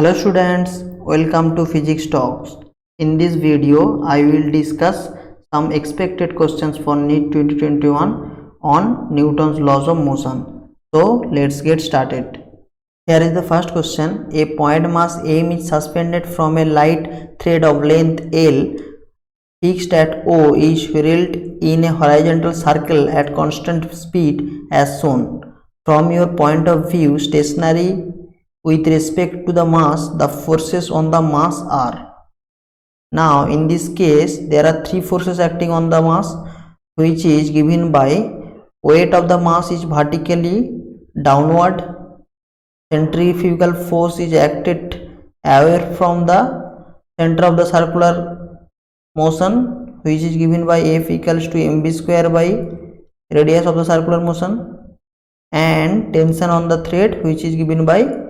Hello students, welcome to Physics Talks. In this video, I will discuss some expected questions for NEET 2021 on Newton's laws of motion. So let's get started. Here is the first question. A point mass M is suspended from a light thread of length L fixed at O is whirled in a horizontal circle at constant speed as shown. From your point of view, stationary with respect to the mass, the forces on the mass are. Now in this case there are three forces acting on the mass, which is given by weight of the mass is vertically downward, centrifugal force is acted away from the center of the circular motion, which is given by F equals to mv square by radius of the circular motion, and tension on the thread, which is given by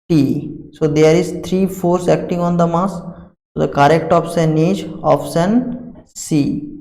T. So there is three force acting on the mass. So the correct option is option C.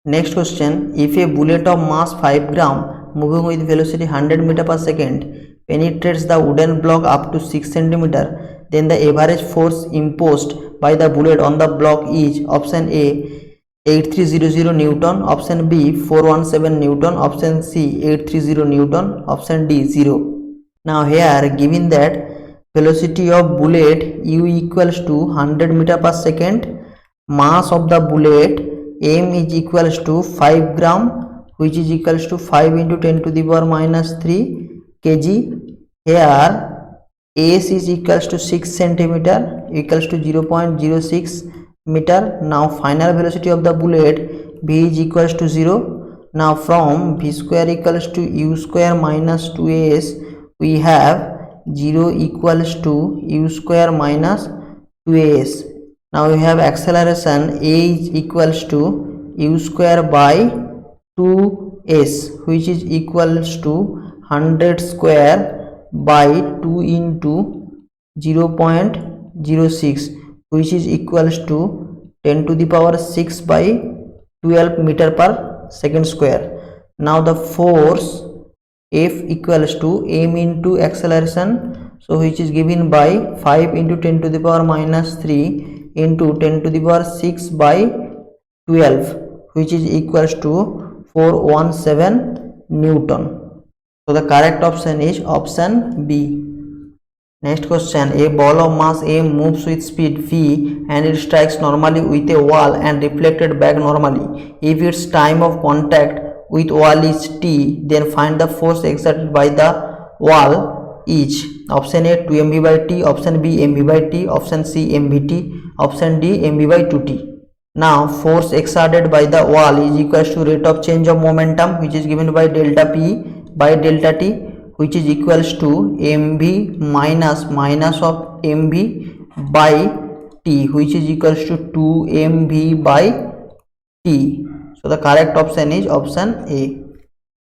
Next question. If a bullet of mass 5 gram moving with velocity 100 meter per second penetrates the wooden block up to 6 centimeter, then the average force imposed by the bullet on the block is option A 8300 Newton, option B 417 Newton, option C 830 Newton, option D 0. Now here given that velocity of bullet u equals to 100 meter per second, mass of the bullet m is equals to 5 gram, which is equals to 5 into 10 to the power minus 3 kg. Here s is equals to 6 centimeter equals to 0.06 meter. Now final velocity of the bullet v is equals to 0. Now from v square equals to u square minus 2as we have 0 equals to u square minus 2as. Now we have acceleration a is equals to u square by 2s, which is equals to 100 square by 2 into 0.06, which is equals to 10 to the power 6 by 12 meter per second square. Now the force F equals to m into acceleration, so which is given by 5 into 10 to the power minus 3 into 10 to the power 6 by 12, which is equals to 417 Newton. So the correct option is option B. Next question. A ball of mass m moves with speed v and it strikes normally with a wall and reflected back normally. If its time of contact with wall is t, then find the force exerted by the wall is option A 2 mv by t, option B mv by t, option C mvt, option D mv by 2t. Now force exerted by the wall is equals to rate of change of momentum, which is given by delta p by delta t, which is equals to mv minus of mv by t, which is equals to 2 mv by t. So the correct option is option A.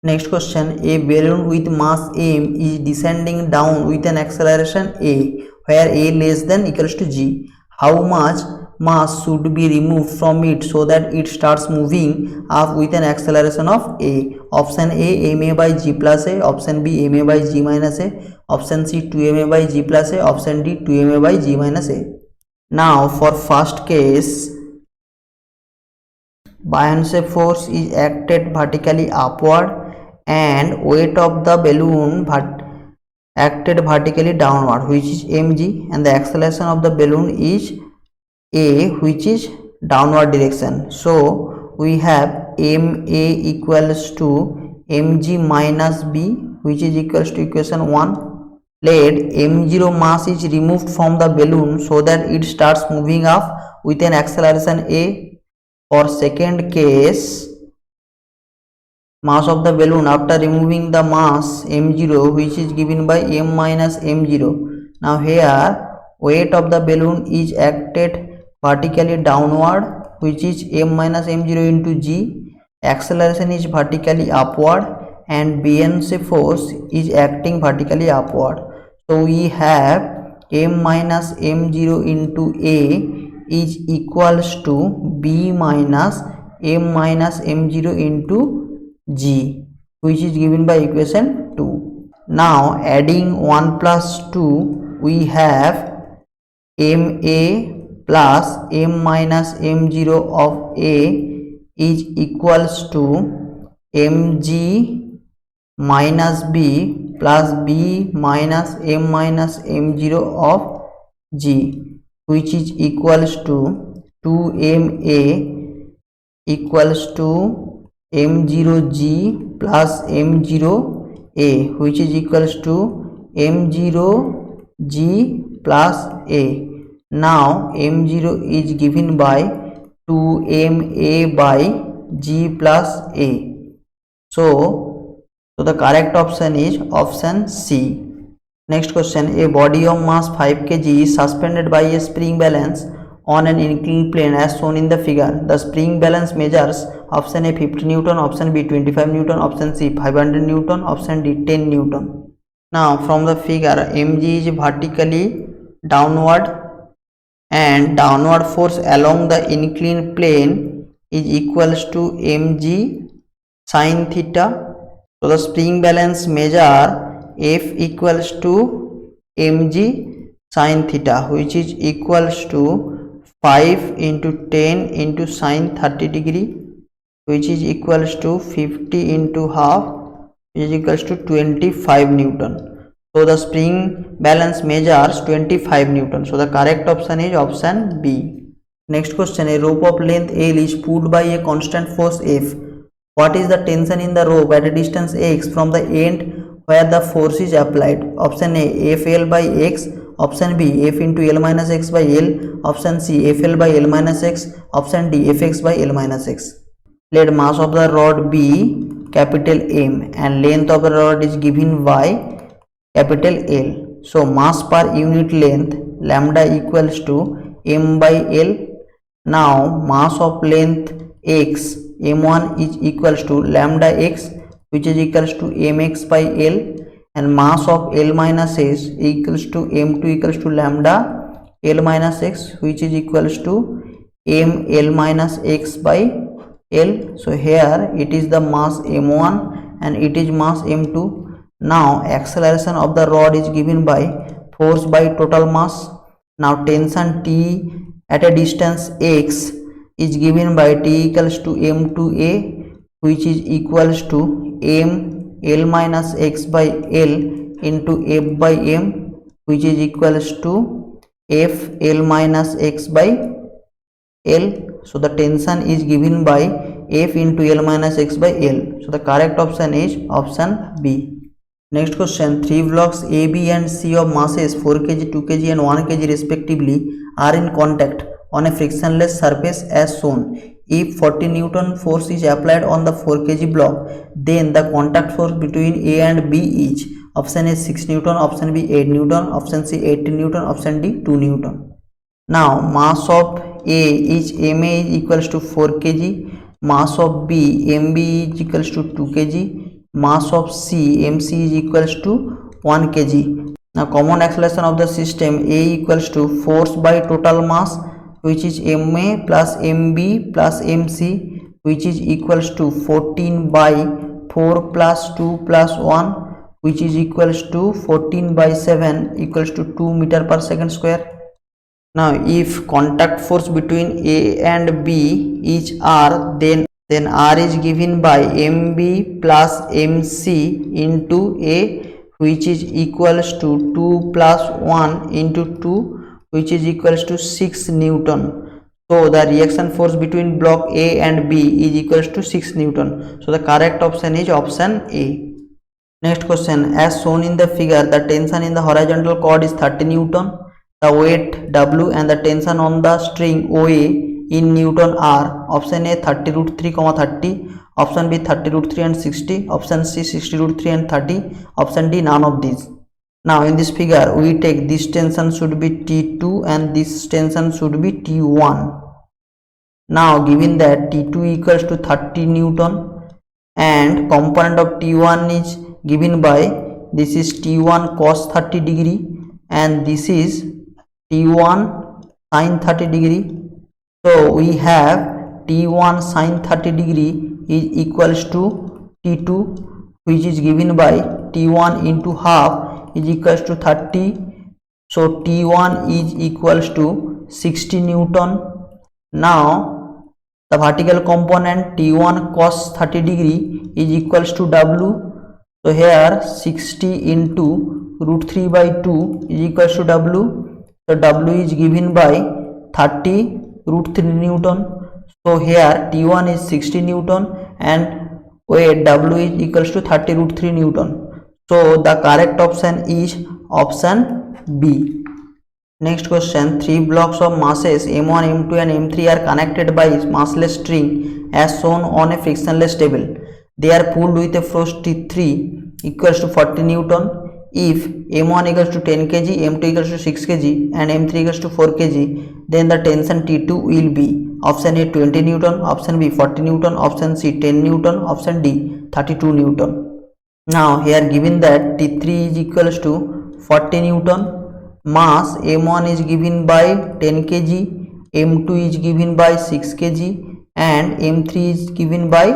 Next question. A balloon with mass m is descending down with an acceleration a, where a less than equals to g. How much mass should be removed from it so that it starts moving up with an acceleration of a? Option A ma by g plus a, option B ma by g minus a, option C 2 ma by g plus a, option D 2 ma by g minus a. Now for first case, buoyancy force is acted vertically upward and weight of the balloon acted vertically downward, which is mg, and the acceleration of the balloon is a, which is downward direction. So we have ma equals to mg minus b, which is equals to equation 1. Let m0 mass is removed from the balloon so that it starts moving up with an acceleration a. For second case, mass of the balloon after removing the mass m0, which is given by m minus m0. Now here weight of the balloon is acted vertically downward, which is m minus m0 into g. Acceleration is vertically upward and buoyancy force is acting vertically upward. So we have m minus m0 into a is equals to b minus m minus m0 into g, which is given by equation 2. Now adding 1 plus 2, we have ma plus m minus m0 of a is equals to mg minus b plus b minus m minus m0 of g, which is equals to 2ma equals to m0g plus m0a, which is equals to m0g plus a. Now m0 is given by 2ma by g plus a. So the correct option is option C. Next question, a body of mass 5 kg is suspended by a spring balance on an inclined plane as shown in the figure. The spring balance measures option A 50 Newton, option B 25 Newton, option C 500 Newton, option D 10 Newton. Now from the figure, mg is vertically downward and downward force along the inclined plane is equals to mg sin theta. So the spring balance measure F equals to mg sin theta, which is equals to 5 into 10 into sin 30 degree, which is equals to 50 into half, which is equals to 25 Newton. So the spring balance measures 25 Newton. So the correct option is option B. Next question, a rope of length L is pulled by a constant force F. What is the tension in the rope at a distance x from the end where the force is applied? Option A Fl by x, option B F into L minus x by L, option C Fl by L minus x, option D Fx by L minus x. Let mass of the rod be capital M and length of the rod is given by capital L. So mass per unit length lambda equals to M by L. Now mass of length x m1 is equals to lambda x, which is equals to mx by L, and mass of L minus s equals to m2 equals to lambda L minus x, which is equals to ml minus x by L. So here it is the mass m1 and it is mass m2. Now acceleration of the rod is given by force by total mass. Now tension T at a distance x is given by T equals to m2a, which is equals to m L minus x by L into f by m, which is equals to f L minus x by L. So the tension is given by f into L minus x by L. So the correct option is option B. Next question, 3 blocks A, B and C of masses 4 kg, 2 kg and 1 kg respectively are in contact on a frictionless surface as shown. If 40 Newton force is applied on the 4 kg block, then the contact force between A and B is option A 6 Newton, option B 8 Newton, option C 18 Newton, option D 2 Newton. Now mass of A is Ma is equals to 4 kg, mass of B Mb is equals to 2 kg, mass of C Mc is equals to 1 kg. Now common acceleration of the system A equals to force by total mass, which is Ma plus Mb plus Mc, which is equals to 14 by 4 plus 2 plus 1, which is equals to 14 by 7 equals to 2 meter per second square. Now if contact force between A and B is R, then R is given by Mb plus Mc into A, which is equals to 2 plus 1 into 2, which is equals to 6 Newton. So the reaction force between block A and B is equals to 6 Newton. So the correct option is option A. Next question, as shown in the figure, the tension in the horizontal cord is 30 Newton, the weight W and the tension on the string OA in Newton are option A 30 root 3 30, option B 30 root 3 and 60, option C 60 root 3 and 30, option D none of these. Now in this figure we take this tension should be T2 and this tension should be T1. Now given that T2 equals to 30 Newton and component of T1 is given by this is T1 cos 30 degree and this is T1 sin 30 degree. So we have T1 sin 30 degree is equals to T2, which is given by T1 into half is equals to 30. So T1 is equals to 60 Newton. Now the vertical component T1 cos 30 degree is equals to W. So here 60 into root 3 by 2 is equals to W. So W is given by 30 root 3 Newton. So here T1 is 60 Newton and weight W is equals to 30 root 3 Newton. So the correct option is option B. Next question, 3 blocks of masses M1, M2 and M3 are connected by massless string as shown on a frictionless table. They are pulled with a force T3 equals to 40 Newton. If M1 equals to 10 kg, M2 equals to 6 kg and M3 equals to 4 kg, then the tension T2 will be option A 20 Newton, option B 40 Newton, option C 10 Newton, option D 32 Newton. Now here given that T3 is equals to 40 Newton, mass M1 is given by 10 kg, M2 is given by 6 kg and M3 is given by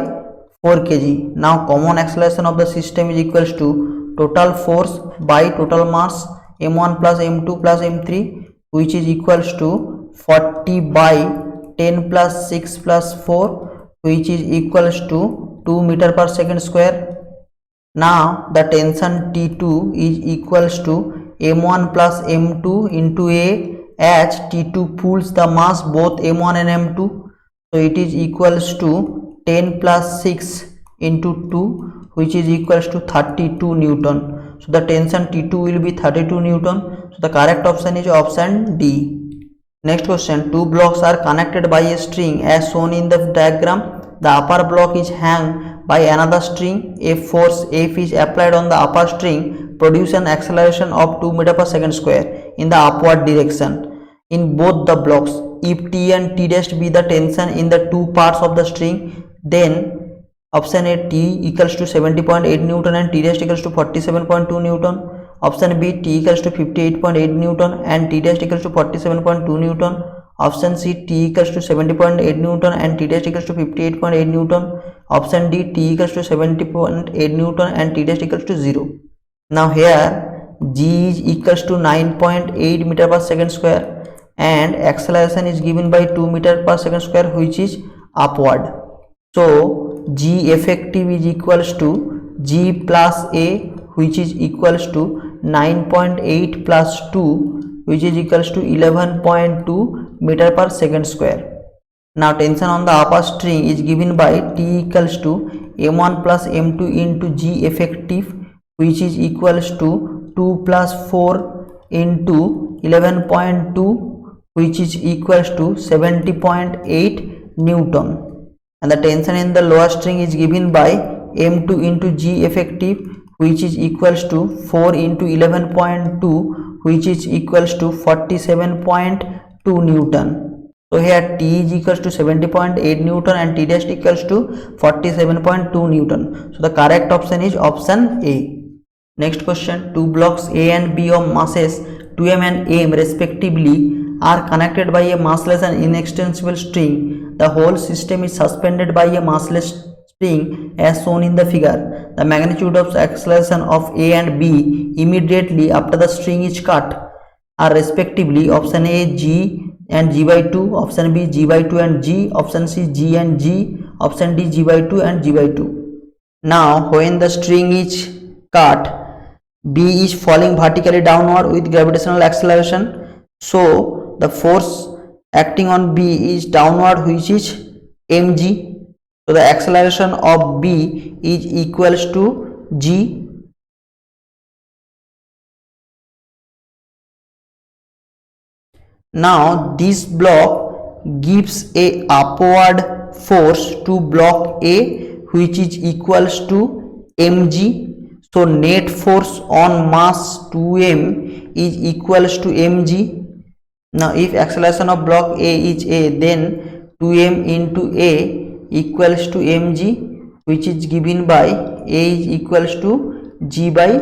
4 kg. Now common acceleration of the system is equals to total force by total mass M1 plus M2 plus M3, which is equals to 40 by 10 plus 6 plus 4, which is equals to 2 meter per second square. Now the tension T2 is equals to M1 plus M2 into A, as T2 pulls the mass both M1 and M2. So it is equals to 10 plus 6 into 2, which is equals to 32 Newton. So the tension T2 will be 32 Newton. So the correct option is option D. Next question, 2 blocks are connected by a string as shown in the diagram. The upper block is hung by another string. A force F is applied on the upper string, produce an acceleration of 2 meter per second square in the upward direction in both the blocks. If T and T dash be the tension in the two parts of the string, then option A T equals to 70.8 Newton and T dash equals to 47.2 Newton. Option B T equals to 58.8 Newton and T dash equals to 47.2 Newton. Option C T equals to 70.8 Newton and T dash equals to 58.8 Newton. Option D T equals to 70.8 Newton and T dash equals to 0. Now here G is equals to 9.8 meter per second square and acceleration is given by 2 meter per second square, which is upward. So G effective is equals to G plus A, which is equals to 9.8 plus 2, which is equals to 11.2 meter per second square. Now tension on the upper string is given by T equals to M1 plus M2 into G effective, which is equals to 2 plus 4 into 11.2, which is equals to 70.8 Newton. And the tension in the lower string is given by M2 into G effective, which is equals to 4 into 11.2, which is equals to 47.2 Newton. So here T is equals to 70.8 Newton and T dash equals to 47.2 Newton. So the correct option is option A. Next question, 2 blocks A and B of masses 2m and m respectively are connected by a massless and inextensible string. The whole system is suspended by a massless string as shown in the figure. The magnitude of acceleration of A and B immediately after the string is cut are respectively option A G and G by 2, option B G by 2 and G, option C G and G, option D G by 2 and G by 2. Now when the string is cut, B is falling vertically downward with gravitational acceleration. So the force acting on B is downward, which is mg. So the acceleration of B is equals to G. Now this block gives a upward force to block A, which is equals to mg. So net force on mass 2m is equals to mg. Now if acceleration of block A is A, then 2m into A equals to mg, which is given by A is equals to G by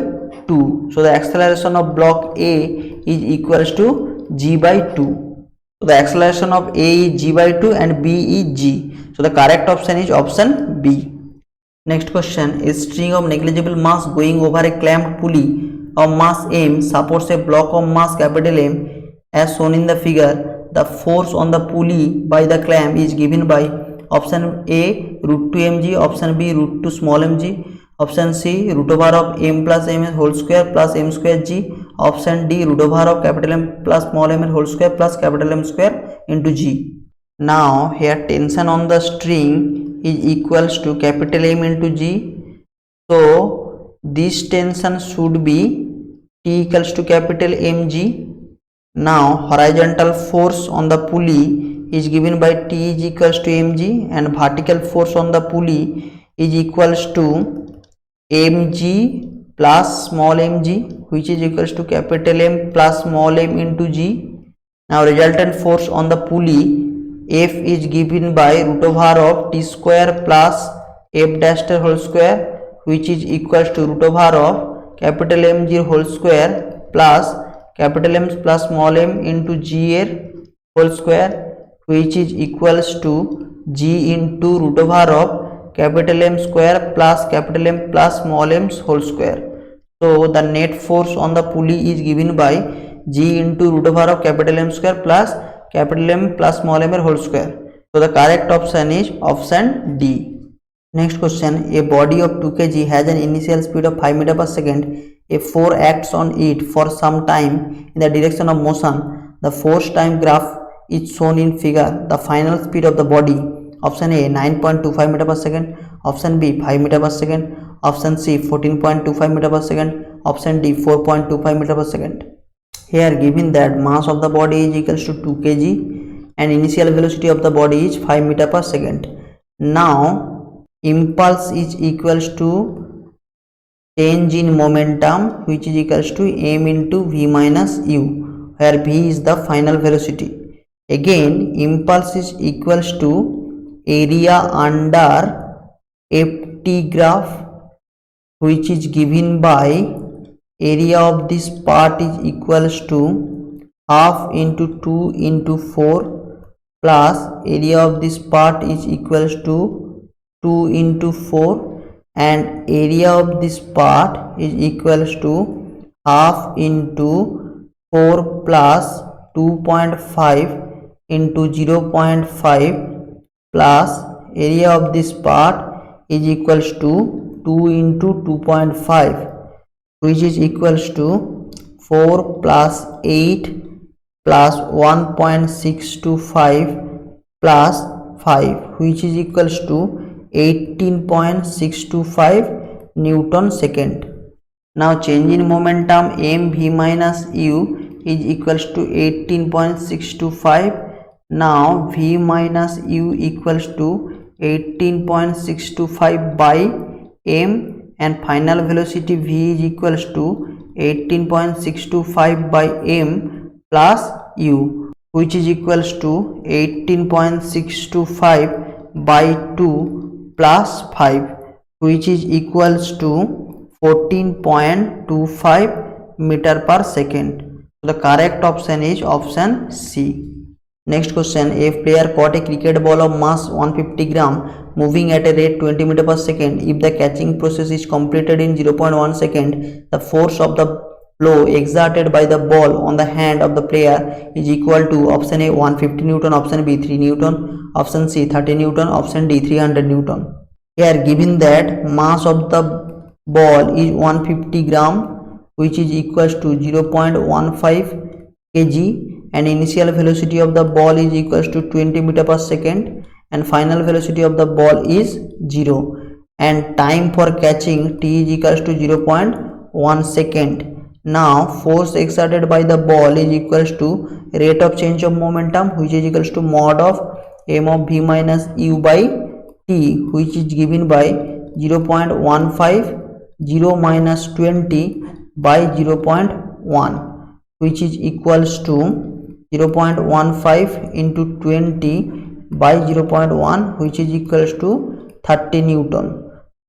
2. So the acceleration of block A is equals to G by 2. So the acceleration of A is G by 2 and B is G. So the correct option is option B. Next question, a string of negligible mass going over a clamped pulley of mass m supports a block of mass capital M as shown in the figure, the force on the pulley by the clamp is given by option A root 2 mg, option B root 2 small mg, option C root over of m plus m whole square plus m square g, option D root over of capital M plus small m whole square plus capital M square into g. Now here tension on the string is equals to capital M into g. So this tension should be T equals to capital mg. Now horizontal force on the pulley is given by T is equals to mg, and vertical force on the pulley is equals to mg plus small mg, which is equals to capital M plus small m into g. Now resultant force on the pulley F is given by root over of T square plus F dash whole square, which is equals to root over of capital mg whole square plus capital M plus small m into g whole square, which is equals to g into root over of capital M square plus capital M plus small m whole square. So the net force on the pulley is given by g into root over of capital M square plus capital M plus small m whole square. So the correct option is option D. Next question, a body of 2 kg has an initial speed of 5 meter per second. A force acts on it for some time in the direction of motion. The force time graph is shown in figure. The final speed of the body, option A 9.25 meter per second, option B 5 meter per second, option C 14.25 meter per second, option D 4.25 meter per second. Here given that mass of the body is equals to 2 kg and initial velocity of the body is 5 meter per second. Now impulse is equals to change in momentum, which is equals to m into v minus u, where v is the final velocity. Again impulse is equals to area under ft graph, which is given by area of this part is equals to half into 2 into 4 plus area of this part is equals to 2 into 4, and area of this part is equals to half into 4 plus 2.5 into 0.5 plus area of this part is equals to 2 into 2.5, which is equals to 4 plus 8 plus 1.625 plus 5, which is equals to 18.625 Newton second. Now change in momentum mv minus u is equals to 18.625. Now v minus u equals to 18.625 by m, and final velocity v is equals to 18.625 by m plus u, which is equals to 18.625 by 2 plus 5, which is equals to 14.25 meter per second. So the correct option is option C. Next question, a player caught a cricket ball of mass 150 gram moving at a rate 20 meter per second. If the catching process is completed in 0.1 second, the force of the blow exerted by the ball on the hand of the player is equal to option A 150 Newton, option B 3 Newton, option C 30 Newton, option D 300 Newton. Here given that mass of the ball is 150 gram, which is equals to 0.15 kg, and initial velocity of the ball is equals to 20 meter per second, and final velocity of the ball is 0, and time for catching t is equals to 0.1 second. Now force exerted by the ball is equals to rate of change of momentum, which is equals to mod of m of v minus u by t, which is given by 0.15 0 minus 20 by 0.1, which is equals to 0.15 into 20 by 0.1, which is equals to 30 Newton.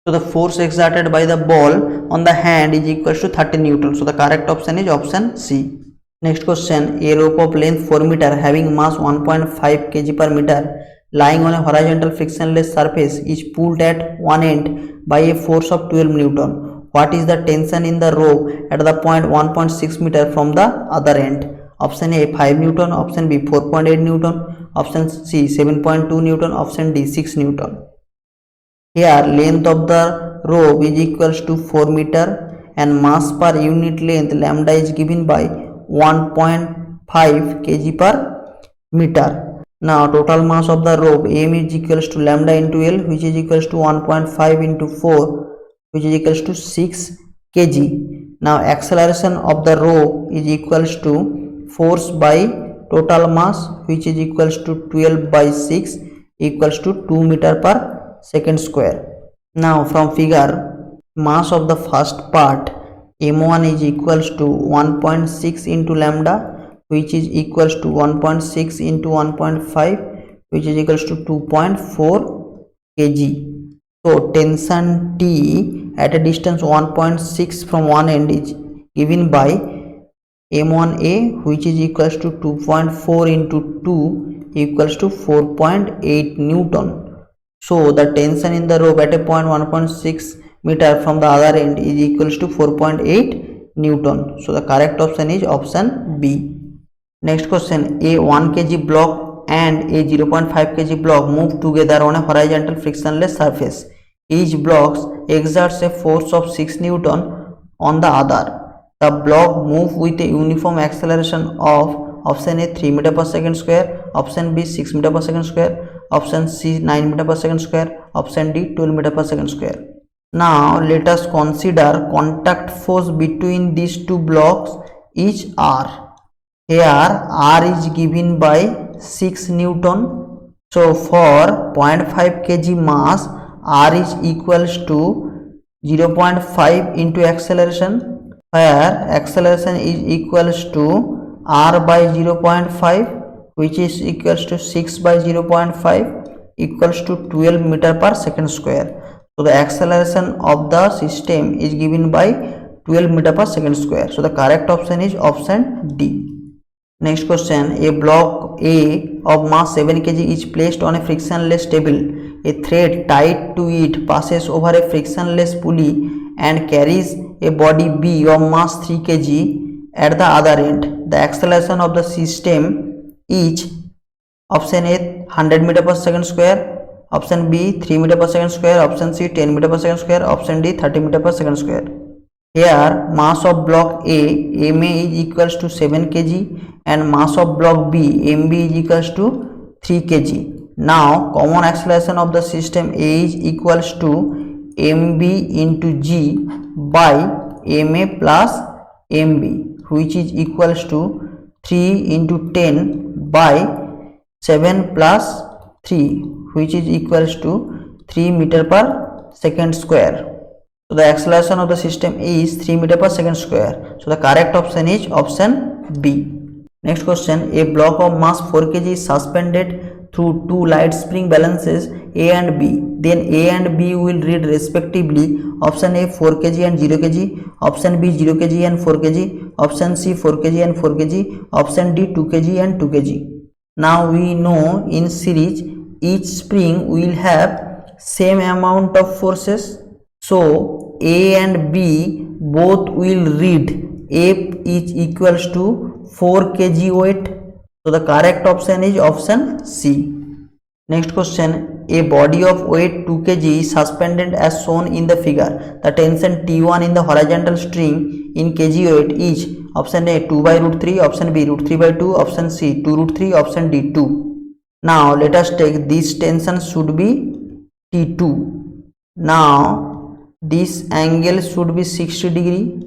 So the force exerted by the ball on the hand is equals to 30 Newton. So the correct option is option C. Next question, a rope of length 4 meter having mass 1.5 kg per meter lying on a horizontal frictionless surface is pulled at one end by a force of 12 Newton. What is the tension in the rope at the point 1.6 meter from the other end? Option A 5 Newton, option B 4.8 Newton, option C 7.2 Newton, option D 6 Newton. Here length of the rope is equals to 4 meter and mass per unit length lambda is given by 1.5 kg per meter. Now total mass of the rope M is equals to lambda into L, which is equals to 1.5 into 4, which is equals to 6 kg. Now acceleration of the rope is equals to force by total mass, which is equals to 12 by 6 equals to 2 meter per second square. Now from figure, mass of the first part m1 is equals to 1.6 into lambda, which is equals to 1.6 into 1.5, which is equals to 2.4 kg. So tension T at a distance 1.6 from one end is given by m1a, which is equals to 2.4 into 2 equals to 4.8 Newton. So the tension in the rope at a point 1.6 meter from the other end is equals to 4.8 Newton. So the correct option is option B. Next question, a 1 kg block and a 0.5 kg block move together on a horizontal frictionless surface. Each block exerts a force of 6 Newton on the other. The block move with a uniform acceleration of option A 3 meter per second square, option B 6 meter per second square, option C 9 meter per second square, option D 12 meter per second square. Now let us consider contact force between these two blocks is R. Here R is given by 6 Newton. So for 0.5 kg mass, R is equals to 0.5 into acceleration, where acceleration is equals to R by 0.5, which is equals to 6 by 0.5 equals to 12 meter per second square. So the acceleration of the system is given by 12 meter per second square. So the correct option is option D. Next question, a block A of mass 7 kg is placed on a frictionless table. A thread tied to it passes over a frictionless pulley and carries a body B of mass 3 kg at the other end. The acceleration of the system is option A 100 meter per second square, option B 3 meter per second square, option C 10 meter per second square, option D 30 meter per second square. Here mass of block A MA is equals to 7 kg and mass of block B MB is equals to 3 kg. Now common acceleration of the system A is equals to MB into G by MA plus MB, which is equals to 3 into 10 by 7 plus 3, which is equals to 3 meter per second square. So the acceleration of the system is 3 meter per second square. So the correct option is option B. Next question, a block of mass 4 kg is suspended through two light spring balances A and B. Then A and B will read respectively option A 4 kg and 0 kg, option B 0 kg and 4 kg, option C 4 kg and 4 kg, option D 2 kg and 2 kg. Now we know in series each spring will have same amount of forces. So A and B both will read F is equals to 4 kg weight. So the correct option is option C. Next question, a body of weight 2 kg is suspended as shown in the figure. The tension T1 in the horizontal string in kg weight is option A 2 by root 3, option B root 3 by 2, option C 2 root 3, option D 2. Now let us take this tension should be T2. Now this angle should be 60 degree.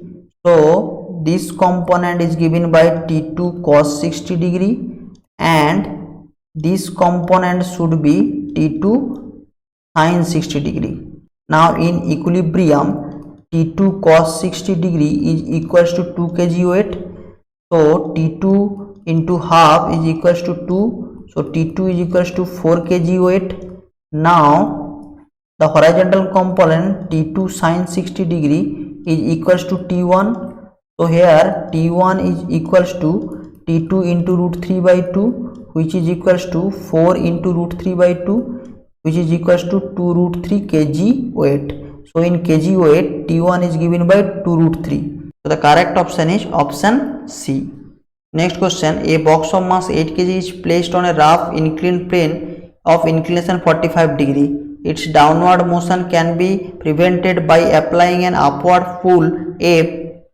So this component is given by T2 cos 60 degree and this component should be T2 sin 60 degree. Now in equilibrium T2 cos 60 degree is equals to 2 kg weight. So T2 into half is equals to 2. So T2 is equals to 4 kg weight. Now the horizontal component T2 sin 60 degree is equals to T1. So here T1 is equals to T2 into root 3 by 2, which is equals to 4 into root 3 by 2, which is equals to 2 root 3 kg weight. So in kg weight, T1 is given by 2 root 3. So the correct option is option C. Next question, a box of mass 8 kg is placed on a rough inclined plane of inclination 45 degree. Its downward motion can be prevented by applying an upward pull F,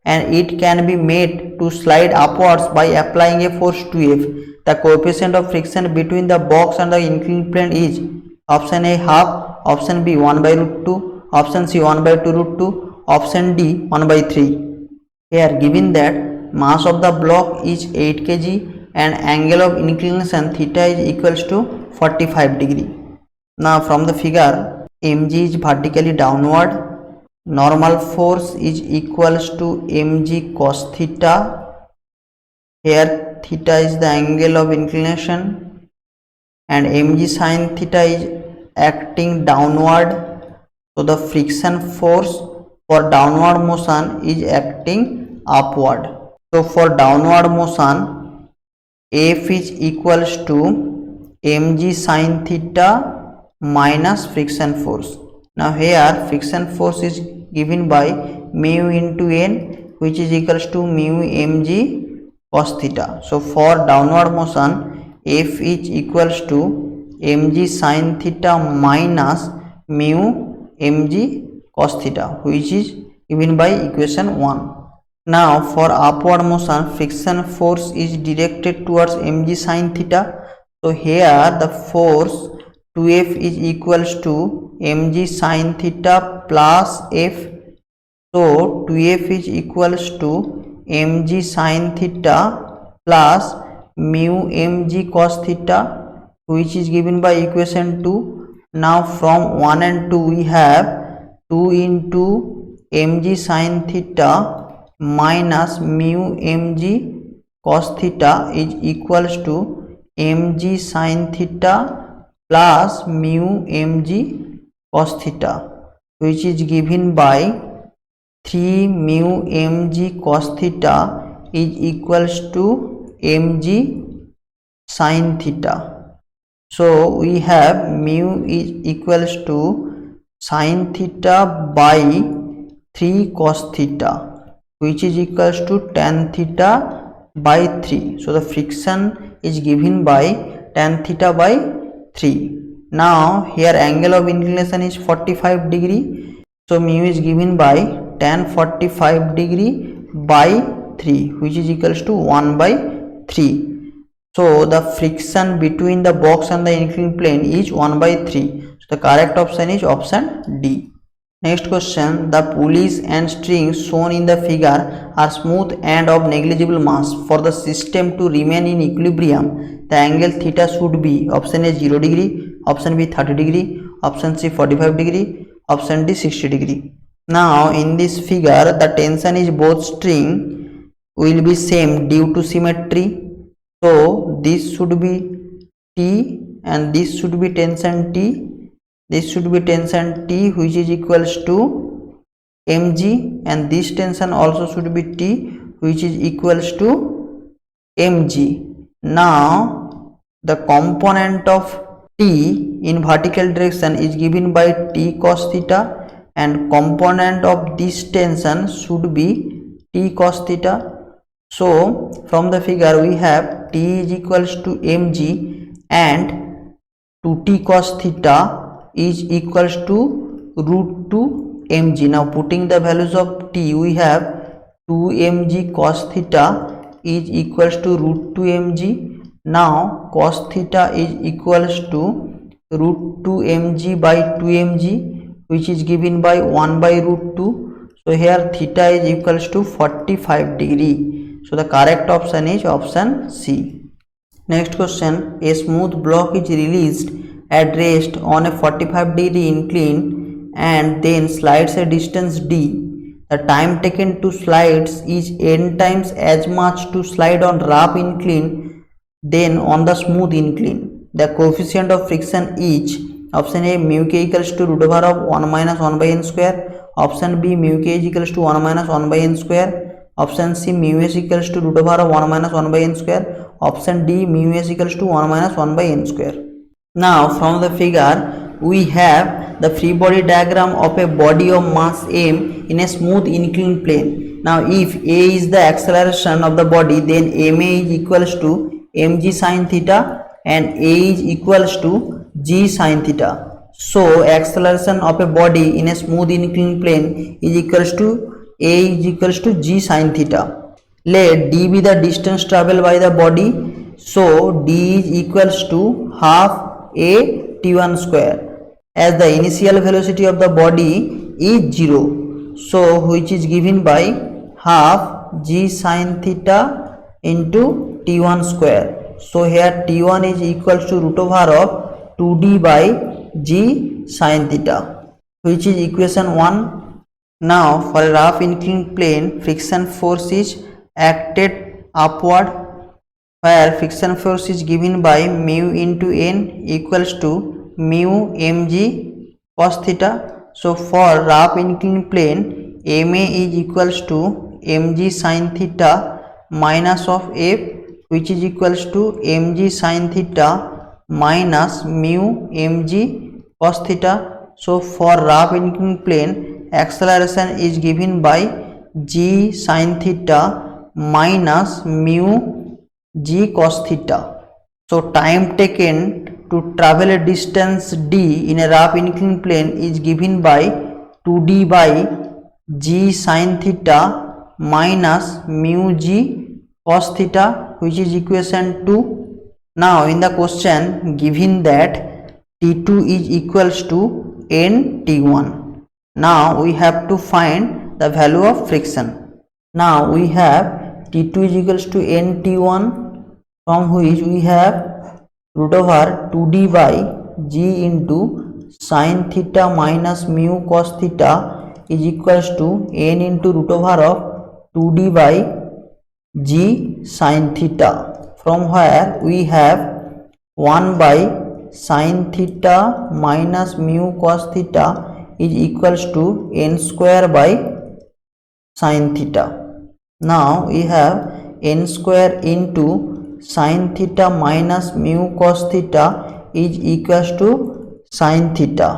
and it can be made to slide upwards by applying a force 2F. The coefficient of friction between the box and the inclined plane is option A half, option B 1 by root 2, option C 1 by 2 root 2, option D 1 by 3. Here given that mass of the block is 8 kg and angle of inclination theta is equals to 45 degree. Now from the figure, mg is vertically downward, normal force is equals to mg cos theta. Here theta is the angle of inclination and mg sin theta is acting downward. So the friction force for downward motion is acting upward. So for downward motion, F is equals to mg sin theta minus friction force. Now here friction force is given by mu into n, which is equals to mu mg cos theta. So for downward motion, F is equals to mg sin theta minus mu mg cos theta, which is given by equation 1. Now for upward motion, friction force is directed towards mg sin theta. So here the force 2F is equals to mg sin theta plus F. So 2F is equals to mg sin theta plus mu mg cos theta, which is given by equation 2. Now from 1 and 2 we have 2 into mg sin theta minus mu mg cos theta is equals to mg sin theta plus mu mg cos theta, which is given by 3 mu mg cos theta is equals to mg sin theta. So we have mu is equals to sin theta by 3 cos theta, which is equals to tan theta by 3. So the friction is given by tan theta by 3. Now here angle of inclination is 45 degree. So mu is given by tan 45 degree by 3, which is equals to 1 by 3. So the friction between the box and the inclined plane is 1 by 3. So the correct option is option D. Next question, the pulleys and strings shown in the figure are smooth and of negligible mass. For the system to remain in equilibrium, the angle theta should be option A 0 degree, option B 30 degree, option C 45 degree, option D 60 degree. Now in this figure, the tension is both string will be same due to symmetry. So this should be T and this should be tension T. This should be tension T, which is equals to mg, and this tension also should be T, which is equals to mg. Now the component of T in vertical direction is given by T cos theta, and component of this tension should be T cos theta. So from the figure we have T is equals to mg and 2T cos theta is equals to root 2 mg. Now putting the values of T, we have 2 mg cos theta is equals to root 2 mg. Now cos theta is equals to root 2 mg by 2 mg, which is given by 1 by root 2. So here theta is equals to 45 degree. So the correct option is option C. Next question, a smooth block is released at rest on a 45 degree incline and then slides a distance d. The time taken to slides is n times as much to slide on rough incline than on the smooth incline. The coefficient of friction is option A mu k equals to root over of 1 minus 1 by n square, option B mu k is equals to 1 minus 1 by n square, option C mu s equals to root over of 1 minus 1 by n square, option D mu s equals to 1 minus 1 by n square. Now from the figure we have the free body diagram of a body of mass m in a smooth inclined plane. Now if a is the acceleration of the body, then ma is equals to mg sin theta and a is equals to g sin theta. So acceleration of a body in a smooth inclined plane is equals to a is equals to g sin theta. Let d be the distance traveled by the body. So d is equals to half a t1 square, as the initial velocity of the body is 0. So which is given by half g sin theta into t1 square. So here t1 is equals to root over of 2d by g sin theta, which is equation 1. Now for a rough inclined plane, friction force is acted upward, where friction force is given by mu into n equals to mu mg cos theta. So for rough inclined plane, ma is equals to mg sin theta minus of f, which is equals to mg sin theta minus mu mg cos theta. So for rough inclined plane, acceleration is given by g sin theta minus mu g cos theta. So time taken to travel a distance d in a rough inclined plane is given by 2d by g sin theta minus mu g cos theta, which is equation 2. Now in the question given that t2 is equals to n t1. Now we have to find the value of friction. Now we have t2 is equals to n t1, from which we have root over 2d by g into sin theta minus mu cos theta is equals to n into root over of 2d by g sin theta, from where we have 1 by sin theta minus mu cos theta is equals to n square by sin theta. Now we have n square into sin theta minus mu cos theta is equals to sin theta.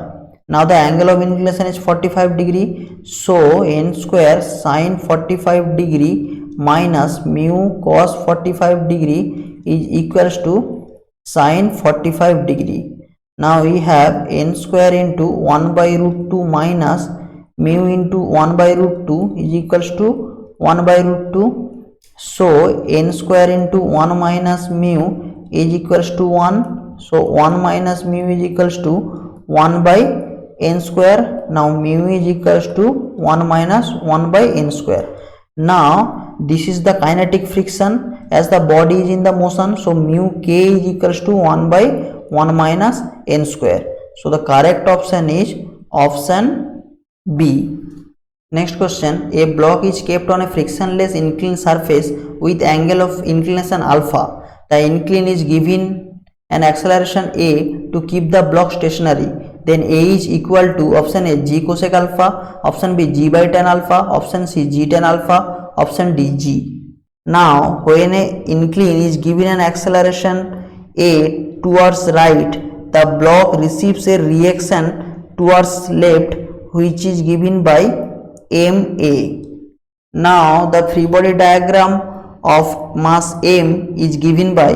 Now the angle of inclination is 45 degree. So n square sin 45 degree minus mu cos 45 degree is equals to sin 45 degree. Now we have n square into 1 by root 2 minus mu into 1 by root 2 is equals to 1 by root 2. So n square into 1 minus mu is equals to 1. So 1 minus mu is equals to 1 by n square. Now mu is equals to 1 minus 1 by n square. Now this is the kinetic friction, as the body is in the motion. So mu k is equals to 1 by 1 minus n square. So the correct option is option B. Next question, a block is kept on a frictionless inclined surface with angle of inclination alpha. The incline is given an acceleration a to keep the block stationary. Then a is equal to option A g cosec alpha, option B g by tan alpha, option C g tan alpha, option D g. Now when a incline is given an acceleration a towards right, the block receives a reaction towards left, which is given by ma. Now the free body diagram of mass m is given by,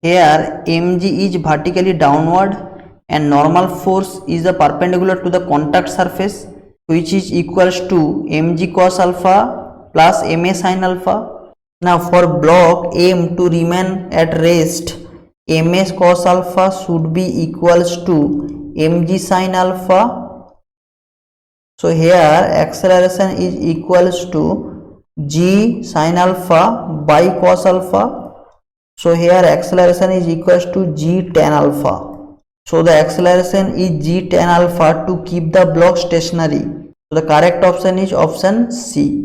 here mg is vertically downward and normal force is perpendicular to the contact surface, which is equals to mg cos alpha plus ma sin alpha. Now for block m to remain at rest, ma cos alpha should be equals to mg sin alpha. So here acceleration is equals to g sin alpha by cos alpha. So here acceleration is equals to g tan alpha. So the acceleration is g tan alpha to keep the block stationary. So the correct option is option C.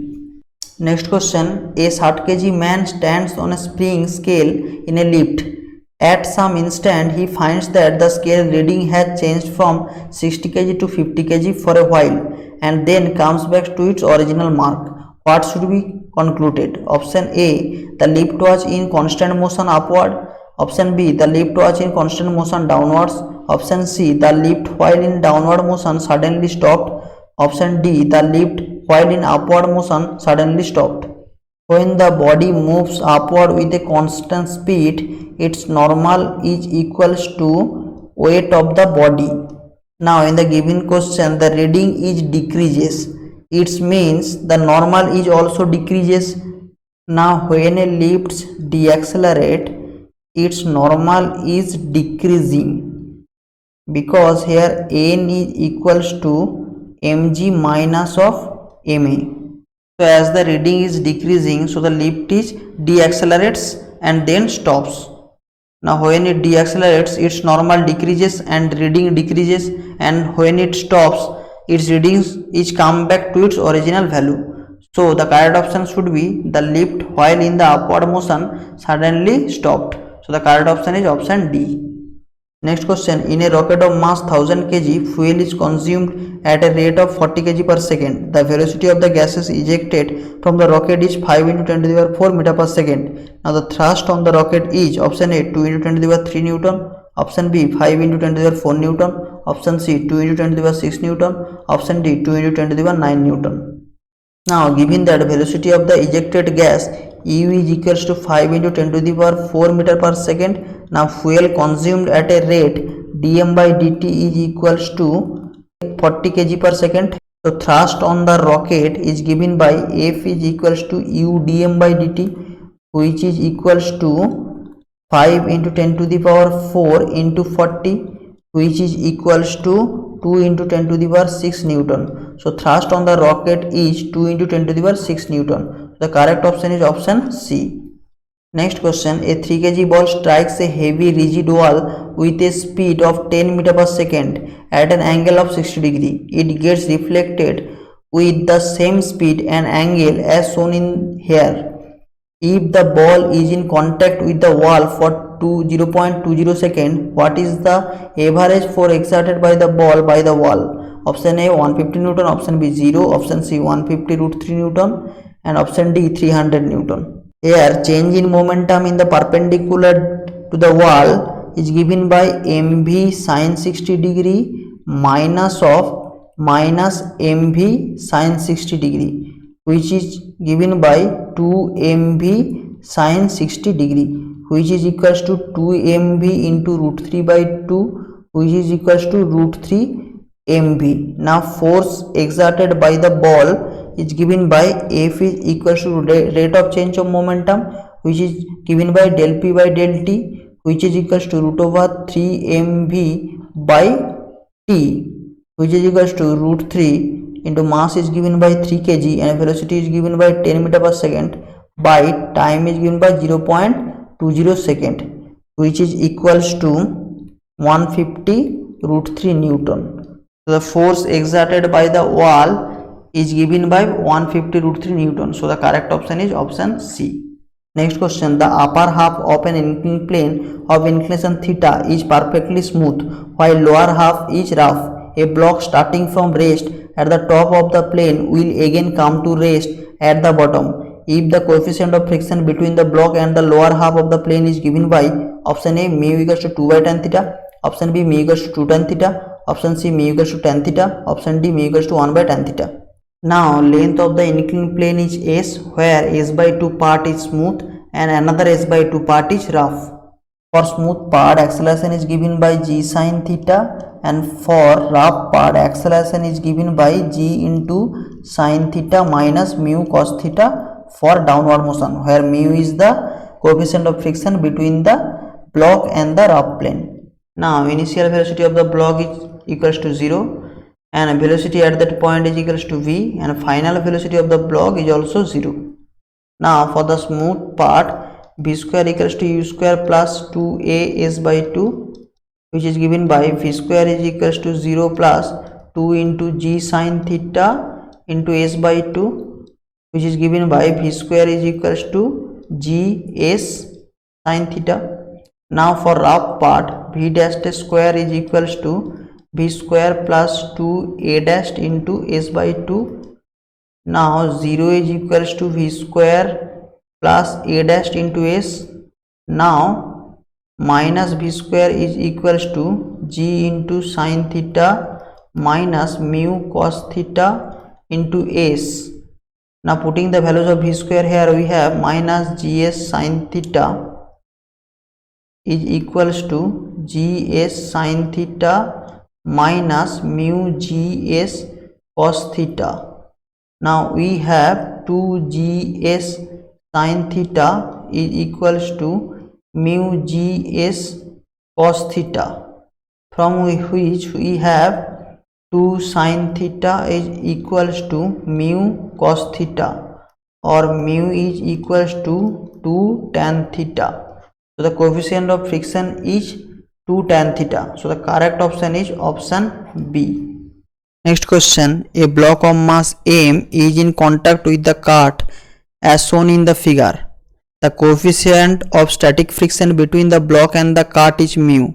Next question, a 30 kg man stands on a spring scale in a lift. At some instant he finds that the scale reading has changed from 60 kg to 50 kg for a while and then comes back to its original mark. What should be concluded? Option A, the lift was in constant motion upward. Option B, the lift was in constant motion downwards. Option C, the lift while in downward motion suddenly stopped. Option D, the lift while in upward motion suddenly stopped. When the body moves upward with a constant speed, its normal is equals to weight of the body. Now in the given question, the reading is decreases. It means the normal is also decreases. Now when a lift deaccelerate, its normal is decreasing, because here n is equals to mg minus of ma. So as the reading is decreasing, so the lift is deaccelerates and then stops. Now when it deaccelerates, its normal decreases and reading decreases, and when it stops, its reading is come back to its original value. So the correct option should be the lift while in the upward motion suddenly stopped. So the correct option is option D. Next question, in a rocket of mass 1000 kg, fuel is consumed at a rate of 40 kg per second. The velocity of the gases ejected from the rocket is 5 into 10 to the power 4 meter per second. Now the thrust on the rocket is option A 2 into 10 to the power 3 Newton, option B 5 into 10 to the power 4 Newton, option C 2 into 10 to the power 6 Newton, option D 2 into 10 to the power 9 Newton. Now given that velocity of the ejected gas U is equals to 5 into 10 to the power 4 meter per second. Now fuel consumed at a rate dm by dt is equals to 40 kg per second. So thrust on the rocket is given by F is equals to U dm by dt, which is equals to 5 into 10 to the power 4 into 40, which is equals to 2 into 10 to the power 6 Newton. So thrust on the rocket is 2 into 10 to the power 6 Newton. The correct option is option C. Next question, a 3 kg ball strikes a heavy rigid wall with a speed of 10 meter per second at an angle of 60 degree. It gets reflected with the same speed and angle as shown in here. If the ball is in contact with the wall for 0.20 second, what is the average force exerted by the ball by the wall? Option A 150 Newton, option B 0, option C 150 root 3 Newton, and option D 300 Newton. Here change in momentum in the perpendicular to the wall is given by mv sin 60 degree minus of minus mv sin 60 degree, which is given by 2 mv sin 60 degree, which is equals to 2 mv into root 3 by 2, which is equals to root 3 mv. Now force exerted by the ball is given by F is equals to rate of change of momentum, which is given by del P by del T, which is equals to root over 3 mv by T, which is equals to root 3 into mass is given by 3 kg and velocity is given by 10 meter per second by time is given by 0.20 second, which is equals to 150 root 3 Newton. So the force exerted by the wall is given by 150 root 3 Newton. So the correct option is option C. Next question, the upper half of an inclined plane of inclination theta is perfectly smooth while lower half is rough. A block starting from rest at the top of the plane will again come to rest at the bottom. If the coefficient of friction between the block and the lower half of the plane is given by option A mu equals to 2 by tan theta, option B mu equals to 2 tan theta, option C mu equals to tan theta, option D mu equals to 1 by tan theta. Now length of the inclined plane is S, where S by 2 part is smooth and another S by 2 part is rough. For smooth part, acceleration is given by g sin theta, and for rough part, acceleration is given by g into sin theta minus mu cos theta for downward motion, where mu is the coefficient of friction between the block and the rough plane. Now initial velocity of the block is equals to 0 and velocity at that point is equals to v, and final velocity of the block is also 0. Now for the smooth part, v square equals to u square plus 2a s by 2, which is given by v square is equals to 0 plus 2 into g sin theta into s by 2, which is given by v square is equals to g s sin theta. Now for rough part, v dash square is equals to v square plus 2a dash into s by 2. Now 0 is equals to v square plus a dash into s. Now minus v square is equals to g into sin theta minus mu cos theta into s. Now putting the values of v square here, we have minus gs sin theta is equals to gs sin theta minus mu gs cos theta. Now we have 2gs sin theta is equals to mu gs cos theta, from which we have 2 sin theta is equals to mu cos theta, or mu is equals to 2 tan theta. So the coefficient of friction is 2 tan theta. So the correct option is option B. Next question, a block of mass m is in contact with the cart as shown in the figure. The coefficient of static friction between the block and the cart is mu.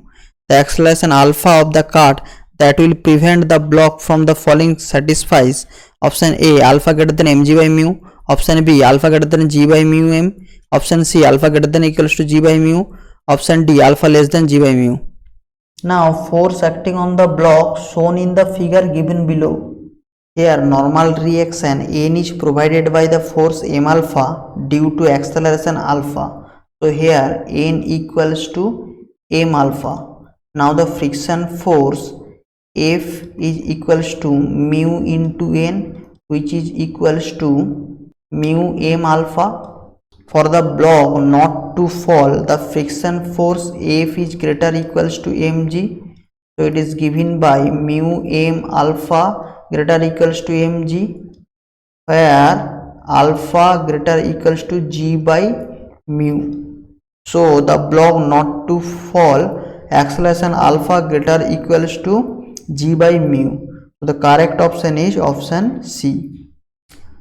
The acceleration alpha of the cart that will prevent the block from the falling satisfies option A alpha greater than mg by mu, option B alpha greater than g by mu m, option C alpha greater than equals to g by mu, option D alpha less than g by mu. Now force acting on the block shown in the figure given below. Here normal reaction N is provided by the force m alpha due to acceleration alpha. So here N equals to m alpha. Now the friction force F is equals to mu into N, which is equals to mu m alpha. For the block not to fall, the friction force F is greater equals to mg. So it is given by mu m alpha greater equals to mg, where alpha greater equals to g by mu. So the block not to fall, acceleration alpha greater equals to g by mu. So the correct option is option C.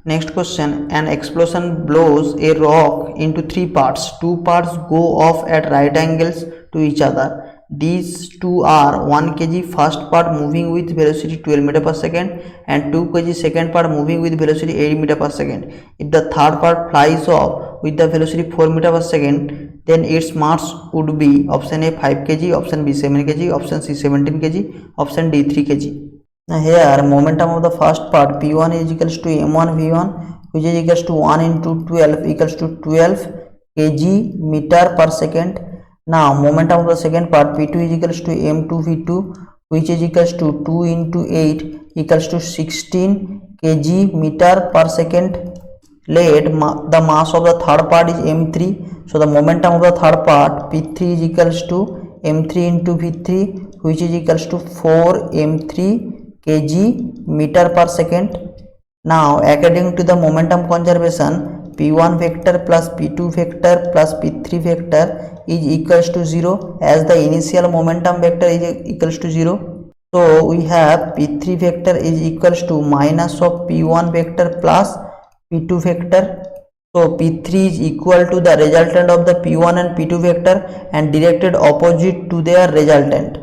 Next question, an explosion blows a rock into 3 parts. 2 parts go off at right angles to each other. These two are 1 kg first part moving with velocity 12 meter per second and 2 kg second part moving with velocity 8 meter per second. If the third part flies off with the velocity 4 meter per second, then its mass would be option A 5 kg, option B 7 kg, option C 17 kg, option D 3 kg. Now here momentum of the first part P1 is equals to m1 v1, which is equals to 1 into 12 equals to 12 kg meter per second. Now momentum of the second part P2 is equals to m2 v2, which is equals to 2 into 8 equals to 16 kg meter per second. Let the mass of the third part is m3. So the momentum of the third part P3 is equals to m3 into v3, which is equals to 4 m3 kg meter per second. Now according to the momentum conservation, p1 vector plus p2 vector plus p3 vector is equals to 0, as the initial momentum vector is equals to 0. So we have p3 vector is equals to minus of p1 vector plus p2 vector. So p3 is equal to the resultant of the p1 and p2 vector and directed opposite to their resultant.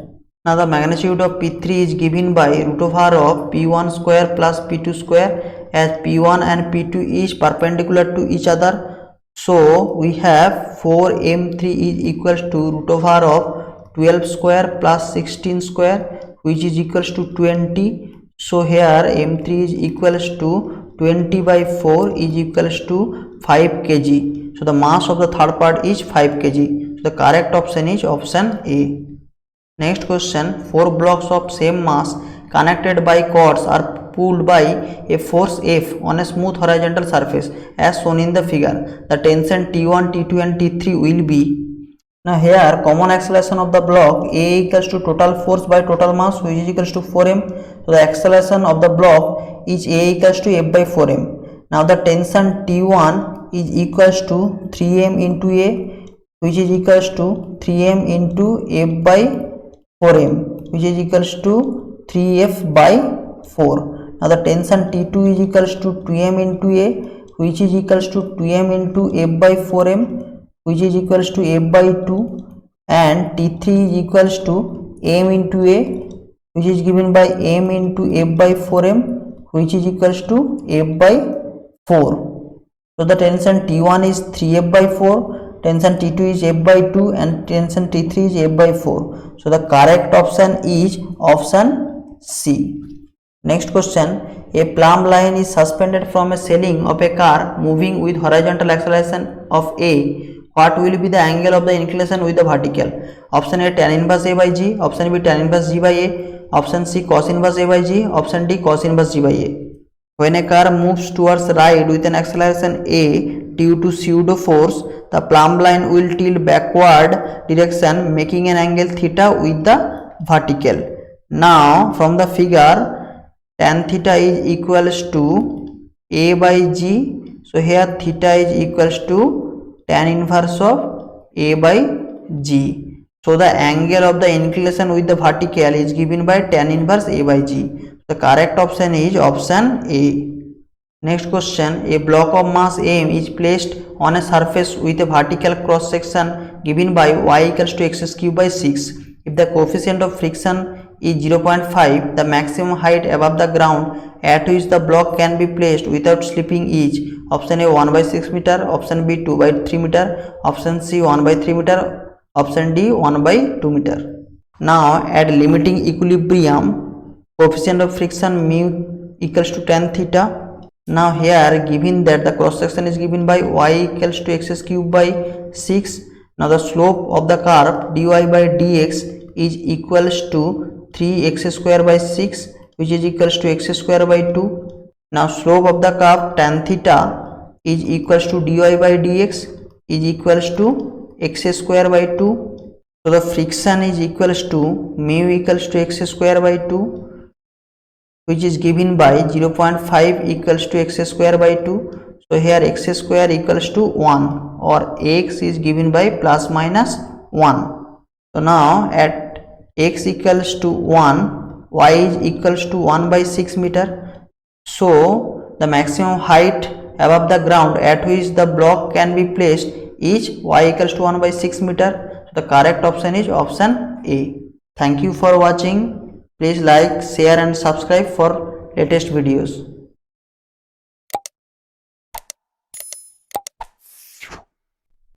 Now the magnitude of P3 is given by root over of P1 square plus P2 square, as P1 and P2 is perpendicular to each other. So we have 4m3 is equals to root over of 12 square plus 16 square, which is equals to 20. So here m3 is equals to 20 by 4 is equals to 5 kg. So the mass of the third part is 5 kg. So the correct option is option A. Next question, 4 blocks of same mass connected by cords are pulled by a force F on a smooth horizontal surface as shown in the figure. The tension T1, T2 and T3 will be. Now here common acceleration of the block A equals to total force by total mass, which is equals to 4m. So the acceleration of the block is A equals to F by 4m. Now the tension T1 is equals to 3m into A, which is equals to 3m into F by 4m, which is equals to 3f by 4. Now the tension T2 is equals to 2m into A, which is equals to 2m into f by 4m, which is equals to f by 2, and T3 is equals to m into A, which is given by m into f by 4m, which is equals to f by 4. So the tension T1 is 3f by 4. tension T2 is F by 2 and tension T3 is F by 4. So the correct option is option C. Next question, a plumb line is suspended from a ceiling of a car moving with horizontal acceleration of A. What will be the angle of the inclination with the vertical? Option A tan inverse A by G, option B tan inverse G by A, option C cos inverse A by G, option D cos inverse G by A. When a car moves towards right with an acceleration A due to pseudo force, the plumb line will tilt backward direction, making an angle theta with the vertical. Now from the figure, tan theta is equals to A by G. So here theta is equals to tan inverse of A by G. So the angle of the inclination with the vertical is given by tan inverse A by G. The correct option is option A. Next question, a block of mass M is placed on a surface with a vertical cross section given by y equals to x cube by 6. If the coefficient of friction is 0.5, the maximum height above the ground at which the block can be placed without slipping is option A 1 by 6 meter, option B 2 by 3 meter, option C 1 by 3 meter, option D 1 by 2 meter. Now at limiting equilibrium, coefficient of friction mu equals to tan theta. Now here given that the cross section is given by y equals to x cube by 6. Now the slope of the curve dy by dx is equals to 3x square by 6, which is equals to x square by 2. Now slope of the curve tan theta is equals to dy by dx is equals to x square by 2. So the friction is equals to mu equals to x square by 2, which is given by 0.5 equals to x square by 2. So here x square equals to 1, or x is given by plus minus 1. So now at x equals to 1, y is equals to 1 by 6 meter. So the maximum height above the ground at which the block can be placed is y equals to 1 by 6 meter. So the correct option is option A. Thank you for watching. Please like, share and subscribe for latest videos.